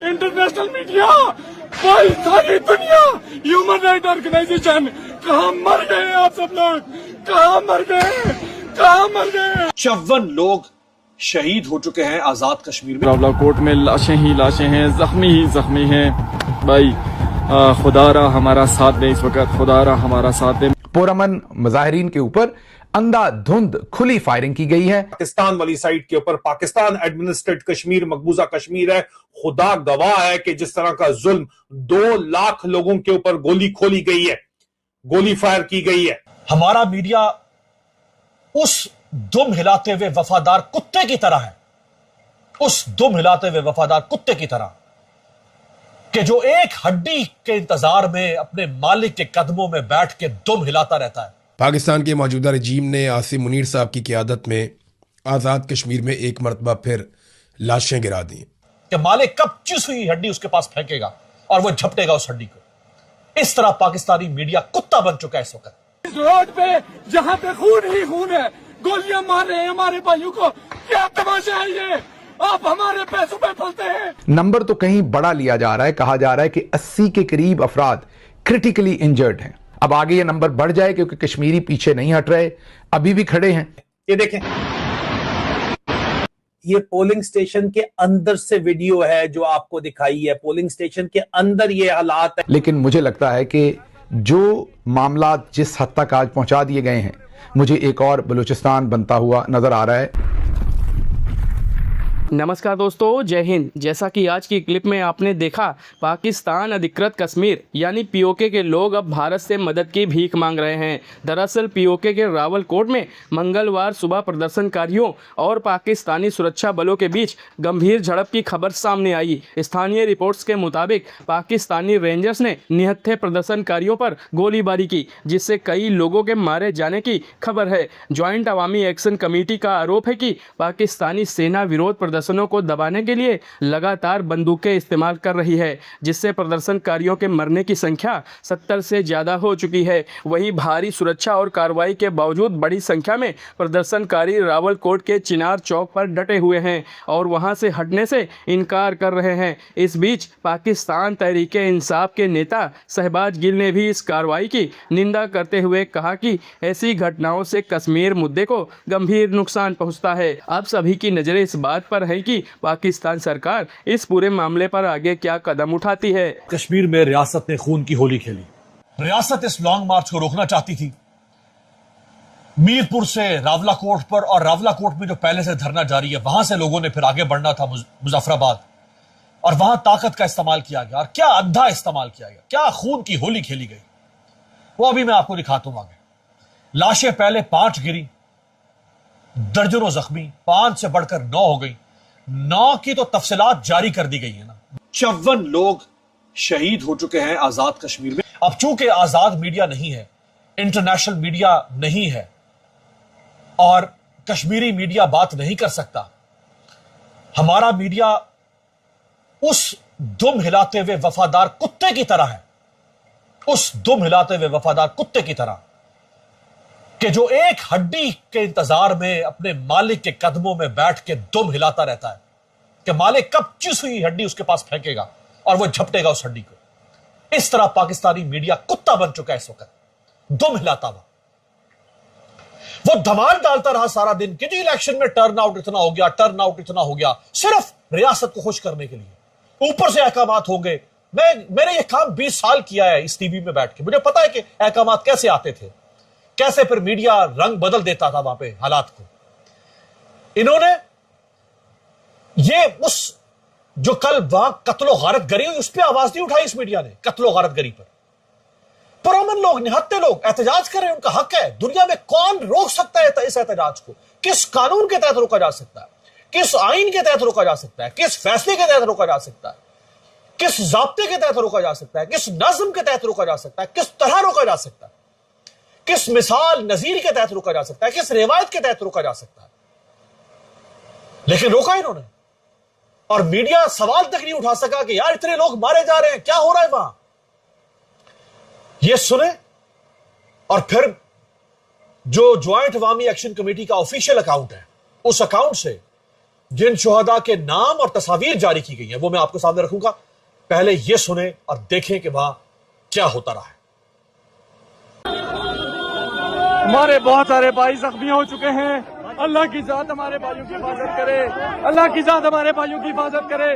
International media, भाई सारी दुनिया, ह्यूमन राइट ऑर्गेनाइजेशन, कहाँ मर गए आप सब लोग, कहाँ मर गए, कहाँ मर गए। 54 लोग शहीद हो चुके हैं आजाद कश्मीर में। रावलाकोट में लाशें ही लाशें हैं, जख्मी ही जख्मी हैं। भाई खुदारा हमारा साथ दे, इस वक्त खुदारा हमारा साथ दे। पुरअमन मुजाहिरीन के ऊपर अंधाधुंध खुली फायरिंग की गई है। पाकिस्तान वाली साइड के ऊपर पाकिस्तान एडमिनिस्ट्रेट कश्मीर मकबूजा कश्मीर है। खुदा गवाह है कि जिस तरह का जुल्म 2 लाख लोगों के ऊपर गोली खोली गई है, गोली फायर की गई है। हमारा मीडिया उस दुम हिलाते हुए वफादार कुत्ते की तरह है, उस दुम हिलाते हुए वफादार कुत्ते की तरह कि जो एक हड्डी के इंतजार में अपने मालिक के कदमों में बैठ के दुम हिलाता रहता है। पाकिस्तान के मौजूदा रजीम ने आसिम मुनीर साहब की क़यादत में आज़ाद कश्मीर में एक मरतबा फिर लाशें गिरा दी कि मालिक कब चुस हुई हड्डी उसके पास फेंकेगा और वो झपटेगा उस हड्डी को। इस तरह पाकिस्तानी मीडिया कुत्ता बन चुका है इस वक्त। इस रोड पे जहाँ पे खून ही खून है, गोलियां मार रहे हैं हमारे भाइयों को, क्या तमाशा है ये? आप हमारे पैसों पे पलते हैं। नंबर तो कहीं बड़ा लिया जा रहा है, कहा जा रहा है कि 80 के करीब अफराद क्रिटिकली इंजर्ड हैं। अब आगे ये नंबर बढ़ जाए क्योंकि कश्मीरी पीछे नहीं हट रहे, अभी भी खड़े हैं। ये देखें, ये पोलिंग स्टेशन के अंदर से वीडियो है जो आपको दिखाई है। पोलिंग स्टेशन के अंदर ये हालात है। लेकिन मुझे लगता है कि जो मामला जिस हद तक आज पहुंचा दिए गए हैं, मुझे एक और बलूचिस्तान बनता हुआ नजर आ रहा है। नमस्कार दोस्तों, जय हिंद। जैसा कि आज की क्लिप में आपने देखा, पाकिस्तान अधिकृत कश्मीर यानी पीओके के लोग अब भारत से मदद की भीख मांग रहे हैं। दरअसल पीओके के रावलकोट में मंगलवार सुबह प्रदर्शनकारियों और पाकिस्तानी सुरक्षा बलों के बीच गंभीर झड़प की खबर सामने आई। स्थानीय रिपोर्ट्स के मुताबिक पाकिस्तानी रेंजर्स ने निहत्थे प्रदर्शनकारियों पर गोलीबारी की, जिससे कई लोगों के मारे जाने की खबर है। ज्वाइंट अवामी एक्शन कमेटी का आरोप है कि पाकिस्तानी सेना विरोध प्रदर्शनों को दबाने के लिए लगातार बंदूकें इस्तेमाल कर रही है, जिससे प्रदर्शनकारियों के मरने की संख्या 70 से ज़्यादा हो चुकी है। वहीं भारी सुरक्षा और कार्रवाई के बावजूद बड़ी संख्या में प्रदर्शनकारी रावलकोट के चिनार चौक पर डटे हुए हैं और वहां से हटने से इनकार कर रहे हैं। इस बीच पाकिस्तान तहरीक-ए-इंसाफ के नेता शहबाज गिल ने भी इस कार्रवाई की निंदा करते हुए कहा कि ऐसी घटनाओं से कश्मीर मुद्दे को गंभीर नुकसान पहुंचता है। अब सभी की नज़रें इस बात पर है कि पाकिस्तान सरकार इस पूरे मामले पर आगे क्या कदम उठाती है। कश्मीर में रियासत ने खून की होली खेली। रियासत इस लॉन्ग मार्च को रोकना चाहती थी। मीरपुर से रावलाकोट पर और रावलाकोट में जो पहले से धरना जारी है, वहां से लोगों ने फिर आगे बढ़ना था मुजफ्फराबाद, और वहां ताकत का इस्तेमाल किया गया। और क्या अंधा इस्तेमाल किया गया, क्या खून की होली खेली गई, वो अभी मैं आपको दिखाता हूं आगे। लाशें पहले 5 गिरी, दर्जनों जख्मी, 5 से बढ़कर 9 हो गई। 9 की तो तफसीलात जारी कर दी गई है ना। 54 लोग शहीद हो चुके हैं आजाद कश्मीर में। अब चूंकि आजाद मीडिया नहीं है, इंटरनेशनल मीडिया नहीं है और कश्मीरी मीडिया बात नहीं कर सकता, हमारा मीडिया उस दुम हिलाते हुए वफादार कुत्ते की तरह है, उस दुम हिलाते हुए वफादार कुत्ते की तरह कि जो एक हड्डी के इंतजार में अपने मालिक के कदमों में बैठ के दुम हिलाता रहता है कि मालिक कब चुस हुई हड्डी उसके पास फेंकेगा और वो झपटेगा उस हड्डी को। इस तरह पाकिस्तानी मीडिया कुत्ता बन चुका है इस वक्त, दुम हिलाता हुआ। वो धमाल डालता रहा सारा दिन कि जी इलेक्शन में टर्न आउट इतना हो गया, टर्न आउट इतना हो गया, सिर्फ रियासत को खुश करने के लिए। ऊपर से अहकामात होंगे। मैंने ये काम 20 साल किया है इस टीवी में बैठ के, मुझे पता है कि अहकामात कैसे आते थे, कैसे फिर मीडिया रंग बदल देता था वहां पे हालात को। इन्होंने ये उस जो कल वहां कत्लो गारत गरी हुई उस पर आवाज नहीं उठाई इस मीडिया ने। कत्लो गारत गरी पर पुरअमन लोग, निहत्ते लोग एहतजाज कर रहे हैं, उनका हक है। दुनिया में कौन रोक सकता है इस एहतजाज को? किस कानून के तहत रोका जा सकता है, किस आइन के तहत रोका जा सकता है, किस फैसले के तहत रोका जा सकता है, किस जाब्ते के तहत रोका जा सकता है, किस नज्म के तहत रोका जा सकता है, किस तरह रोका जा सकता है, किस मिसाल नजीर के तहत रोका जा सकता है, किस रिवायत के तहत रोका जा सकता है। लेकिन रोका इन्होंने, और मीडिया सवाल तक नहीं उठा सका कि यार इतने लोग मारे जा रहे हैं, क्या हो रहा है वहां। ये सुने और फिर जो ज्वाइंट अवामी एक्शन कमेटी का ऑफिशियल अकाउंट है, उस अकाउंट से जिन शुहदा के नाम और तस्वीर जारी की गई हैं वो मैं आपको सामने रखूंगा। पहले ये सुने और देखें कि वहां क्या होता रहा है। हमारे बहुत सारे भाई जख्मी हो चुके हैं। अल्लाह की जात हमारे भाइयों की हिफाजत करे, अल्लाह की जात हमारे भाइयों की हिफाजत करे।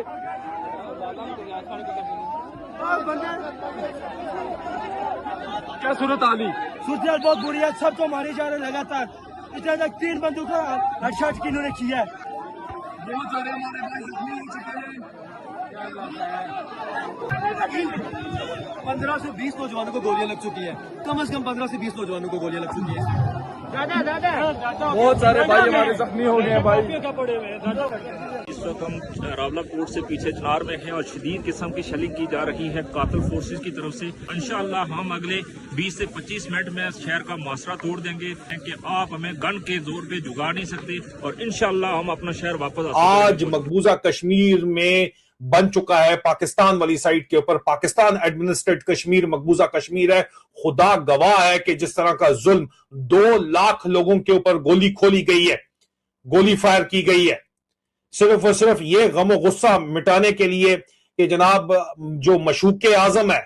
क्या सूरत आली? सूरत बहुत बुरी है, सबको मारे जा रहे हैं लगातार। इतना तक 3 बंदूकों हेडशॉट की इन्होंने किया है। बहुत सारे हमारे भाई जख्मी हो चुके हैं। 15 से 20 नौजवानों को गोलियां लग चुकी है, कम से कम 15 से 20 नौजवानों को गोलियां लग चुकी है। बहुत सारे भाई हमारे जख्मी हो गए हैं भाई। इस वक्त हम रावला कोर्ट से पीछे चनार में हैं और शदीद किस्म की शेलिंग की जा रही है कातिल फोर्सेस की तरफ से। इंशाअल्लाह हम अगले 20 से 25 मिनट में शहर का मुआसरा तोड़ देंगे कि आप हमें गन के जोर पे जुगा नहीं सकते और इंशाअल्लाह हम अपना शहर वापस आज मकबूजा कश्मीर में बन चुका है पाकिस्तान वाली साइड के ऊपर। पाकिस्तान एडमिनिस्ट्रेट कश्मीर मकबूजा कश्मीर है। खुदा गवाह है कि जिस तरह का जुल्म 2 लाख लोगों के ऊपर गोली खोली गई है, गोली फायर की गई है, सिर्फ और सिर्फ ये गम गुस्सा मिटाने के लिए कि जनाब जो मशूके आजम है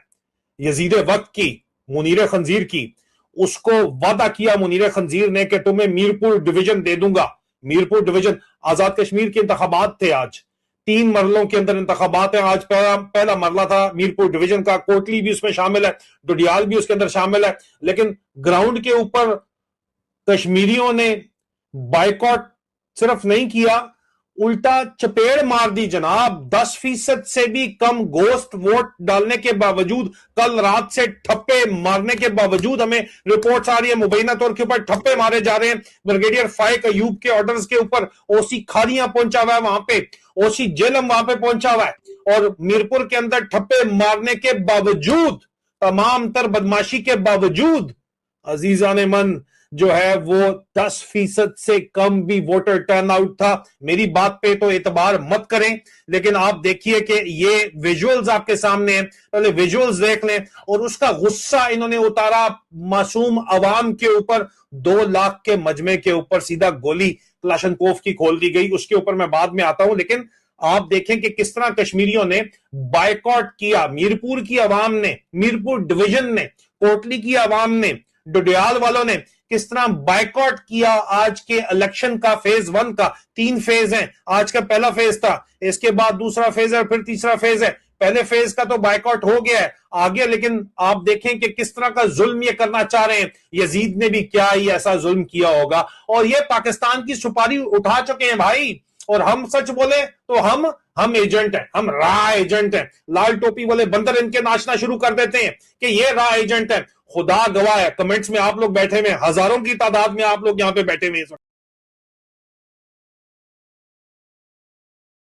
यजीद वक्त की, मुनीर खंजीर की, उसको वादा किया मुनीर खंजीर ने कि तुम्हें मीरपुर डिवीजन दे दूंगा। मीरपुर डिवीजन, आजाद कश्मीर के इंतखाबात थे आज, 3 मरलों के अंदर इंतखाबात है। आज पहला मरला था मीरपुर डिवीजन का, कोटली भी उसमें शामिल है, डोडियाल भी उसके अंदर शामिल है। लेकिन ग्राउंड के ऊपर कश्मीरियों ने बाइकॉट सिर्फ नहीं किया, उल्टा चपेड़ मार दी जनाब। 10% से भी कम गोश्त वोट डालने के बावजूद, कल रात से ठप्पे मारने के बावजूद हमें रिपोर्ट्स आ रही है मुबैना तौर के ऊपर ठप्पे मारे जा रहे हैं। ब्रिगेडियर फाइक अयूब के ऑर्डर्स के ऊपर ओसी खारियां पहुंचा हुआ है वहां पे, ओसी जेलम वहां पे पहुंचा हुआ है और मीरपुर के अंदर ठप्पे मारने के बावजूद, तमाम तर बदमाशी के बावजूद अजीजान मन जो है वो 10% से कम भी वोटर टर्नआउट था। मेरी बात पे तो एतबार मत करें, लेकिन आप देखिए कि ये विजुअल्स आपके सामने हैं, पहले विजुअल्स देख लें। और उसका गुस्सा इन्होंने उतारा मासूम अवाम के ऊपर, 2 लाख के मजमे के ऊपर सीधा गोली क्लाशनकोफ की खोल दी गई। उसके ऊपर मैं बाद में आता हूं, लेकिन आप देखें कि किस तरह कश्मीरियों ने बायकॉट किया। मीरपुर की आवाम ने, मीरपुर डिवीजन ने, कोटली की आवाम ने, डोडियाल वालों ने किस तरह बायकॉट किया आज के इलेक्शन का। फेज 1 का 3 फेज हैं, आज का पहला फेज था, इसके बाद दूसरा फेज है, फिर तीसरा फेज है। पहले फेज का तो बायकॉट हो गया है आगे, लेकिन आप देखें कि किस तरह का जुल्म ये करना चाह रहे हैं। यजीद ने भी क्या ही ऐसा जुल्म किया होगा, और ये पाकिस्तान की सुपारी उठा चुके हैं भाई। और हम सच बोले तो हम एजेंट हैं, हम रा एजेंट हैं। लाल टोपी वाले बंदर इनके नाचना शुरू कर देते हैं कि ये रा एजेंट है। खुदा गवाह है, कमेंट्स में आप लोग बैठे हुए, हजारों की तादाद में आप लोग यहां पे बैठे हुए हैं।